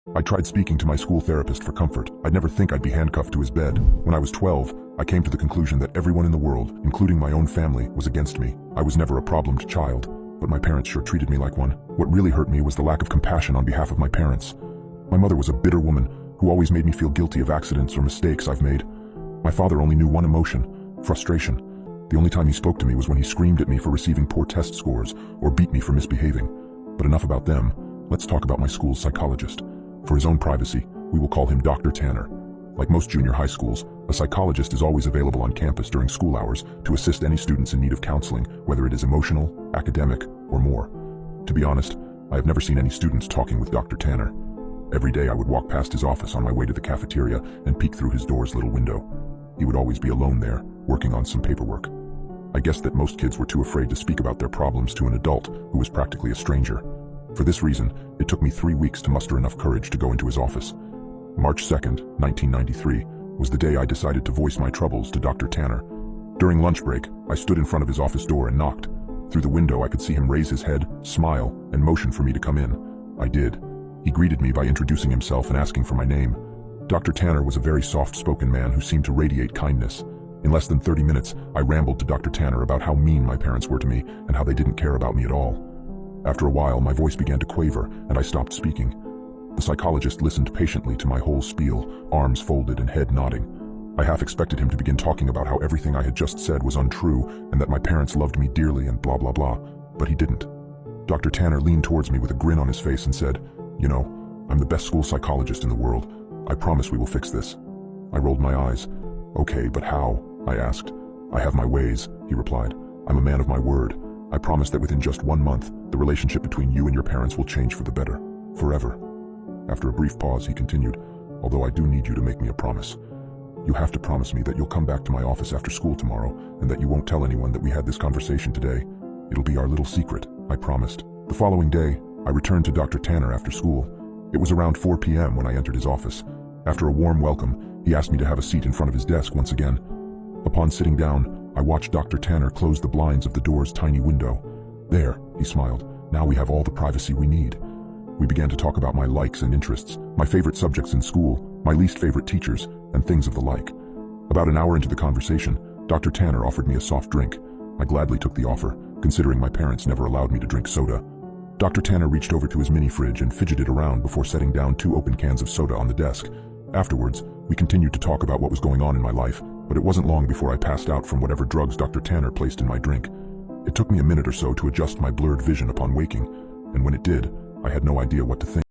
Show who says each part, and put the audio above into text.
Speaker 1: I tried speaking to my school therapist for comfort. I'd never think I'd be handcuffed to his bed. When I was 12, I came to the conclusion that everyone in the world, including my own family, was against me. I was never a problemed child, but my parents sure treated me like one. What really hurt me was the lack of compassion on behalf of my parents. My mother was a bitter woman who always made me feel guilty of accidents or mistakes I've made. My father only knew one emotion: frustration. The only time he spoke to me was when he screamed at me for receiving poor test scores or beat me for misbehaving. But enough about them. Let's talk about my school's psychologist. For his own privacy, we will call him Dr. Tanner. Like most junior high schools, a psychologist is always available on campus during school hours to assist any students in need of counseling, whether it is emotional, academic, or more. To be honest, I have never seen any students talking with Dr. Tanner. Every day I would walk past his office on my way to the cafeteria and peek through his door's little window. He would always be alone there, working on some paperwork. I guessed that most kids were too afraid to speak about their problems to an adult who was practically a stranger. For this reason, it took me 3 weeks to muster enough courage to go into his office. March 2nd, 1993, was the day I decided to voice my troubles to Dr. Tanner. During lunch break, I stood in front of his office door and knocked. Through the window, I could see him raise his head, smile, and motion for me to come in. I did. He greeted me by introducing himself and asking for my name. Dr. Tanner was a very soft-spoken man who seemed to radiate kindness. In less than 30 minutes, I rambled to Dr. Tanner about how mean my parents were to me and how they didn't care about me at all. After a while, my voice began to quaver, and I stopped speaking. The psychologist listened patiently to my whole spiel, arms folded and head nodding. I half expected him to begin talking about how everything I had just said was untrue and that my parents loved me dearly and blah blah blah, but he didn't. Dr. Tanner leaned towards me with a grin on his face and said, "You know, I'm the best school psychologist in the world. I promise we will fix this." I rolled my eyes. "Okay, but how?" I asked. "I have my ways," he replied. "I'm a man of my word. I promise that within just 1 month, the relationship between you and your parents will change for the better. Forever." After a brief pause, he continued, "Although I do need you to make me a promise. You have to promise me that you'll come back to my office after school tomorrow and that you won't tell anyone that we had this conversation today. It'll be our little secret," I promised. The following day, I returned to Dr. Tanner after school. It was around 4 p.m. when I entered his office. After a warm welcome, he asked me to have a seat in front of his desk once again. Upon sitting down, I watched Dr. Tanner close the blinds of the door's tiny window. "There," he smiled, "now we have all the privacy we need." We began to talk about my likes and interests, my favorite subjects in school, my least favorite teachers, and things of the like. About an hour into the conversation, Dr. Tanner offered me a soft drink. I gladly took the offer, considering my parents never allowed me to drink soda. Dr. Tanner reached over to his mini fridge and fidgeted around before setting down 2 open cans of soda on the desk. Afterwards, we continued to talk about what was going on in my life, but it wasn't long before I passed out from whatever drugs Dr. Tanner placed in my drink. It took me a minute or so to adjust my blurred vision upon waking, and when it did, I had no idea what to think.